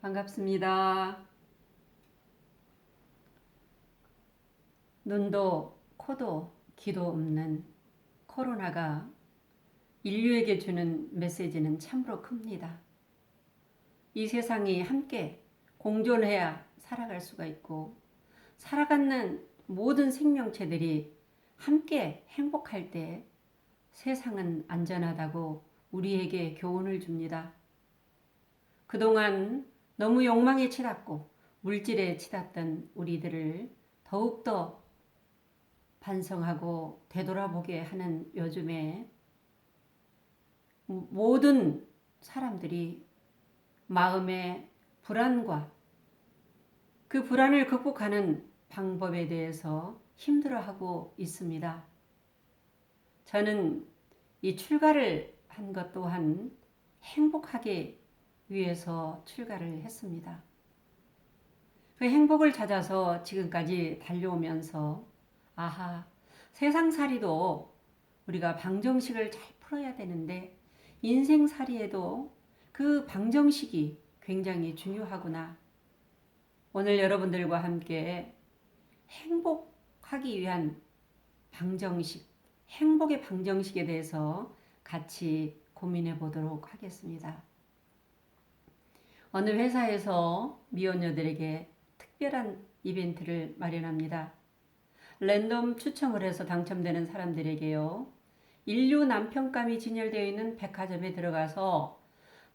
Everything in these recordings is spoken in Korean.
반갑습니다. 눈도 코도 귀도 없는 코로나가 인류에게 주는 메시지는 참으로 큽니다. 이 세상이 함께 공존해야 살아갈 수가 있고 살아가는 모든 생명체들이 함께 행복할 때 세상은 안전하다고 우리에게 교훈을 줍니다. 그동안 너무 욕망에 치닫고 물질에 치닫던 우리들을 더욱더 반성하고 되돌아보게 하는 요즘에 모든 사람들이 마음의 불안과 그 불안을 극복하는 방법에 대해서 힘들어하고 있습니다. 저는 이 출가를 한 것 또한 행복하게 위해서 출가를 했습니다. 그 행복을 찾아서 지금까지 달려오면서 아하, 세상살이도 우리가 방정식을 잘 풀어야 되는데 인생살이에도 그 방정식이 굉장히 중요하구나. 오늘 여러분들과 함께 행복하기 위한 방정식, 행복의 방정식에 대해서 같이 고민해 보도록 하겠습니다. 어느 회사에서 미혼녀들에게 특별한 이벤트를 마련합니다. 랜덤 추첨을 해서 당첨되는 사람들에게요. 인류 남편감이 진열되어 있는 백화점에 들어가서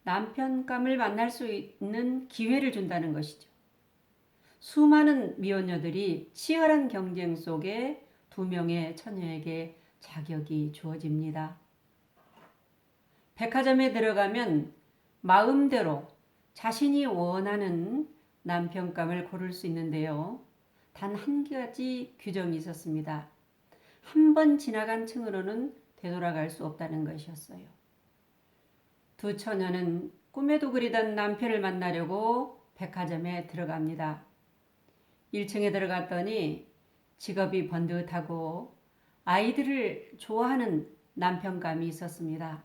남편감을 만날 수 있는 기회를 준다는 것이죠. 수많은 미혼녀들이 치열한 경쟁 속에 2명의 처녀에게 자격이 주어집니다. 백화점에 들어가면 마음대로 자신이 원하는 남편감을 고를 수 있는데요. 단 한 가지 규정이 있었습니다. 한 번 지나간 층으로는 되돌아갈 수 없다는 것이었어요. 두 처녀는 꿈에도 그리던 남편을 만나려고 백화점에 들어갑니다. 1층에 들어갔더니 직업이 번듯하고 아이들을 좋아하는 남편감이 있었습니다.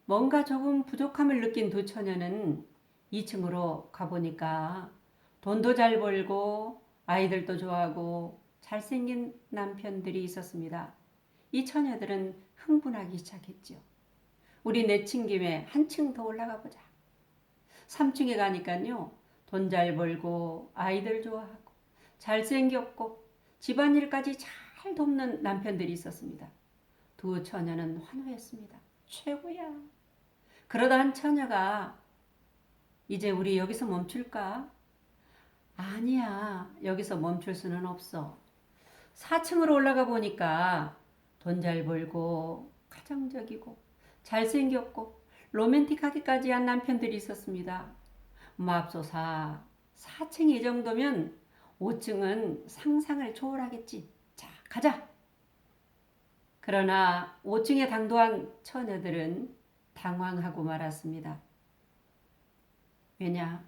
뭔가 조금 부족함을 느낀 두 처녀는 2층으로 가보니까 돈도 잘 벌고 아이들도 좋아하고 잘생긴 남편들이 있었습니다. 이 처녀들은 흥분하기 시작했죠. 우리 내친 김에 한 층 더 올라가 보자. 3층에 가니까요. 돈 잘 벌고 아이들 좋아하고 잘생겼고 집안일까지 잘 돕는 남편들이 있었습니다. 두 처녀는 환호했습니다. 최고야. 그러다 한 처녀가 이제 우리 여기서 멈출까? 아니야. 여기서 멈출 수는 없어. 4층으로 올라가 보니까 돈 잘 벌고 가정적이고 잘생겼고 로맨틱하기까지 한 남편들이 있었습니다. 맙소사 4층이 이 정도면 5층은 상상을 초월하겠지. 자, 가자. 그러나 5층에 당도한 처녀들은 당황하고 말았습니다. 왜냐?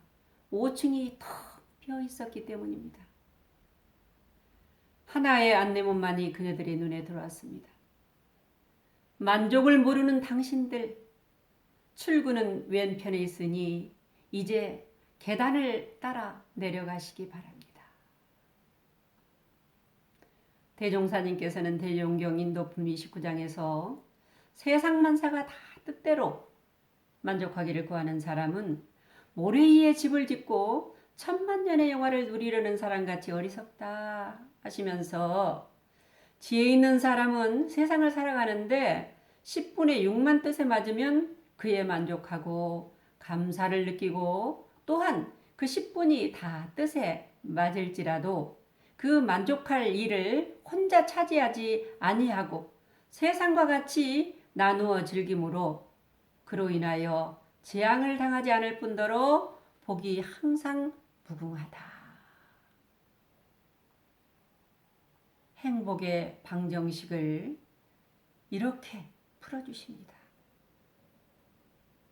5층이 텅 비어 있었기 때문입니다. 하나의 안내문만이 그녀들의 눈에 들어왔습니다. 만족을 모르는 당신들, 출구는 왼편에 있으니 이제 계단을 따라 내려가시기 바랍니다. 대종사님께서는 대종경 인도품 29장에서 세상 만사가 다 뜻대로 만족하기를 구하는 사람은 모래 위에 집을 짓고 천만년의 영화를 누리려는 사람같이 어리석다 하시면서 지혜 있는 사람은 세상을 살아가는데 10분의 6만 뜻에 맞으면 그에 만족하고 감사를 느끼고 또한 그 10분이 다 뜻에 맞을지라도 그 만족할 일을 혼자 차지하지 아니하고 세상과 같이 나누어 즐김으로 그로 인하여 재앙을 당하지 않을 뿐더러 복이 항상 무궁하다. 행복의 방정식을 이렇게 풀어주십니다.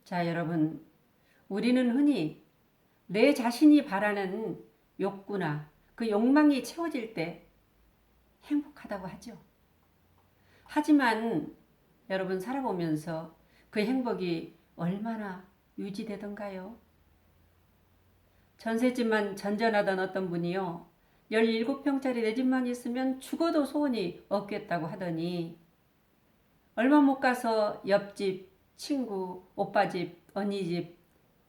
자, 여러분, 우리는 흔히 내 자신이 바라는 욕구나 그 욕망이 채워질 때 행복하다고 하죠. 하지만 여러분 살아보면서 그 행복이 얼마나 유지되던가요? 전셋집만 전전하던 어떤 분이요. 17평짜리 내 집만 있으면 죽어도 소원이 없겠다고 하더니 얼마 못 가서 옆집, 친구, 오빠 집, 언니 집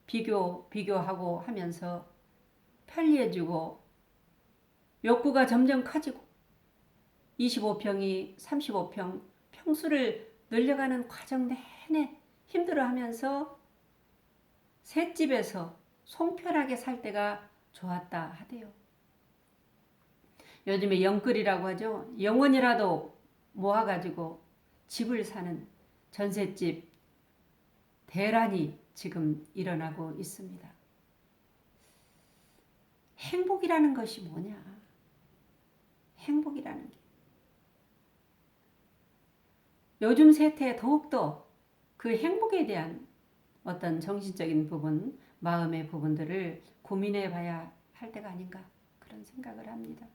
비교하고 하면서 편리해지고 욕구가 점점 커지고 25평이 35평 평수를 늘려가는 과정 내내 힘들어하면서 셋집에서 송편하게 살 때가 좋았다 하대요. 요즘에 영끌이라고 하죠. 영원이라도 모아가지고 집을 사는 전셋집 대란이 지금 일어나고 있습니다. 행복이라는 것이 뭐냐? 행복이라는 게. 요즘 세태에 더욱더 그 행복에 대한 어떤 정신적인 부분, 마음의 부분들을 고민해 봐야 할 때가 아닌가 그런 생각을 합니다.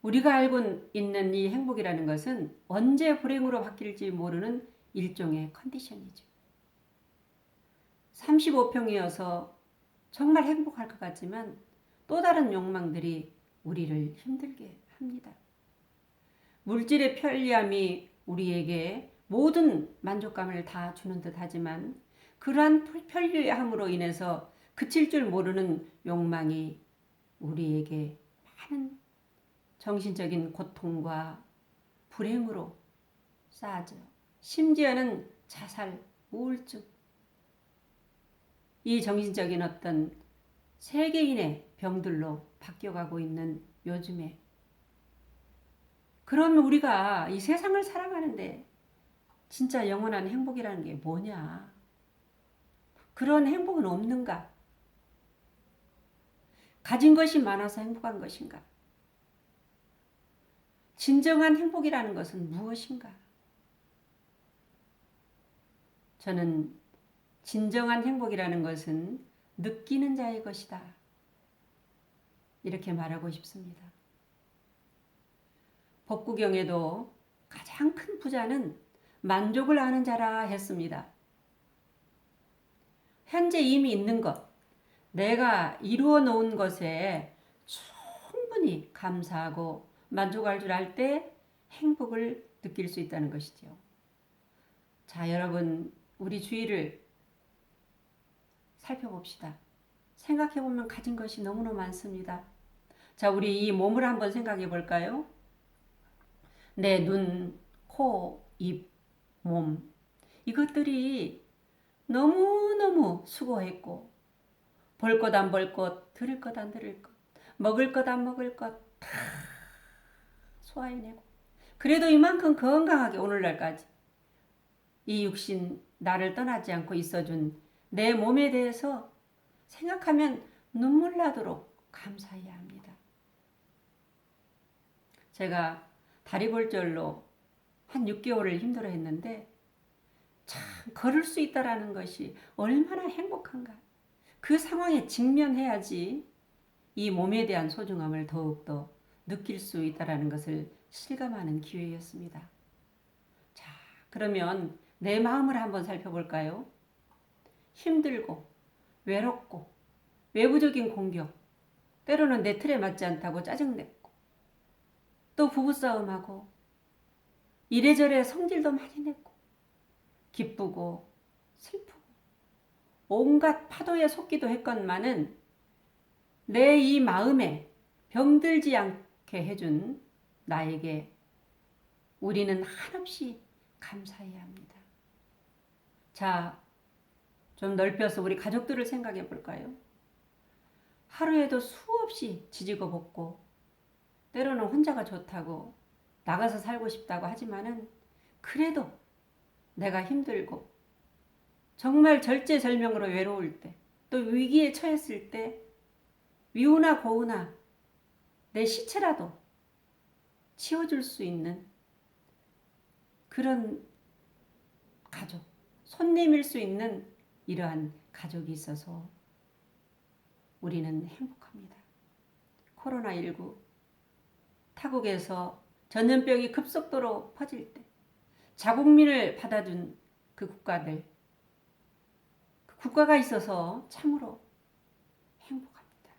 우리가 알고 있는 이 행복이라는 것은 언제 불행으로 바뀔지 모르는 일종의 컨디션이죠. 35평이어서 정말 행복할 것 같지만 또 다른 욕망들이 우리를 힘들게 합니다. 물질의 편리함이 우리에게 모든 만족감을 다 주는 듯 하지만 그러한 편리함으로 인해서 그칠 줄 모르는 욕망이 우리에게 많은 정신적인 고통과 불행으로 쌓아져 심지어는 자살, 우울증 이 정신적인 어떤 세계인의 병들로 바뀌어가고 있는 요즘에 그러면 우리가 이 세상을 살아가는데 진짜 영원한 행복이라는 게 뭐냐? 그런 행복은 없는가? 가진 것이 많아서 행복한 것인가? 진정한 행복이라는 것은 무엇인가? 저는 진정한 행복이라는 것은 느끼는 자의 것이다. 이렇게 말하고 싶습니다. 법구경에도 가장 큰 부자는 만족을 아는 자라 했습니다. 현재 이미 있는 것, 내가 이루어 놓은 것에 충분히 감사하고 만족할 줄 알 때 행복을 느낄 수 있다는 것이죠. 자, 여러분, 우리 주위를 살펴봅시다. 생각해보면 가진 것이 너무나 많습니다. 자, 우리 이 몸을 한번 생각해 볼까요? 내 눈, 코, 입, 몸. 이것들이 너무너무 수고했고, 볼 것 안 볼 것, 들을 것 안 들을 것, 먹을 것 안 먹을 것 다 소화해내고. 그래도 이만큼 건강하게 오늘날까지 이 육신 나를 떠나지 않고 있어준 내 몸에 대해서 생각하면 눈물 나도록 감사해야 합니다. 제가 다리골절로 한 6개월을 힘들어했는데 참 걸을 수 있다라는 것이 얼마나 행복한가. 그 상황에 직면해야지 이 몸에 대한 소중함을 더욱더 느낄 수 있다라는 것을 실감하는 기회였습니다. 자, 그러면 내 마음을 한번 살펴볼까요? 힘들고 외롭고 외부적인 공격, 때로는 내 틀에 맞지 않다고 짜증냈고 또 부부싸움하고 이래저래 성질도 많이 냈고 기쁘고 슬프고 온갖 파도에 속기도 했건만은 내 이 마음에 병들지 않게 해준 나에게 우리는 한없이 감사해야 합니다. 자, 좀 넓혀서 우리 가족들을 생각해 볼까요? 하루에도 수없이 지지고 볶고 때로는 혼자가 좋다고 나가서 살고 싶다고 하지만은 그래도 내가 힘들고 정말 절제절명으로 외로울 때 또 위기에 처했을 때 위우나 고우나 내 시체라도 치워줄 수 있는 그런 가족, 손 내밀 수 있는 이러한 가족이 있어서 우리는 행복합니다. 코로나19 타국에서 전염병이 급속도로 퍼질 때 자국민을 받아준 그 국가가 있어서 참으로 행복합니다.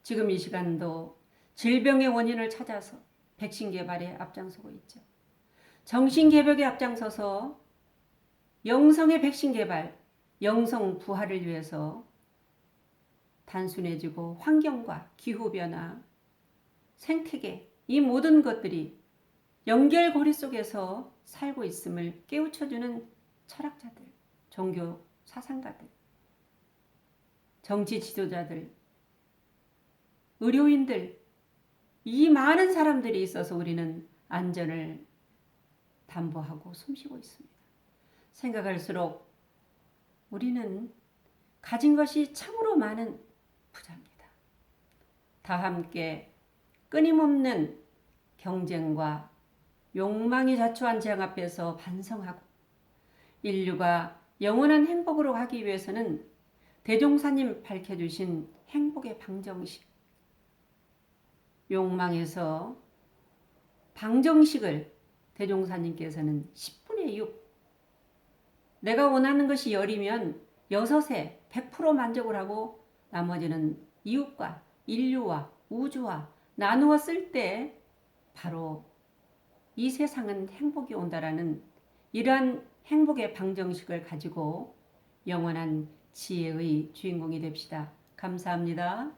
지금 이 시간도 질병의 원인을 찾아서 백신 개발에 앞장서고 있죠. 정신 개벽에 앞장서서 영성의 백신 개발, 영성 부활을 위해서 단순해지고 환경과 기후변화, 생태계 이 모든 것들이 연결고리 속에서 살고 있음을 깨우쳐주는 철학자들, 종교 사상가들, 정치 지도자들, 의료인들 이 많은 사람들이 있어서 우리는 안전을 담보하고 숨쉬고 있습니다. 생각할수록 우리는 가진 것이 참으로 많은 부자입니다. 다 함께 끊임없는 경쟁과 욕망이 자초한 재앙 앞에서 반성하고 인류가 영원한 행복으로 가기 위해서는 대종사님 밝혀주신 행복의 방정식, 욕망에서 방정식을 대종사님께서는 10분의 6, 내가 원하는 것이 10이면 6에 100% 만족을 하고 나머지는 이웃과 인류와 우주와 나누어 쓸 때 바로 이 세상은 행복이 온다라는 이러한 행복의 방정식을 가지고 영원한 지혜의 주인공이 됩시다. 감사합니다.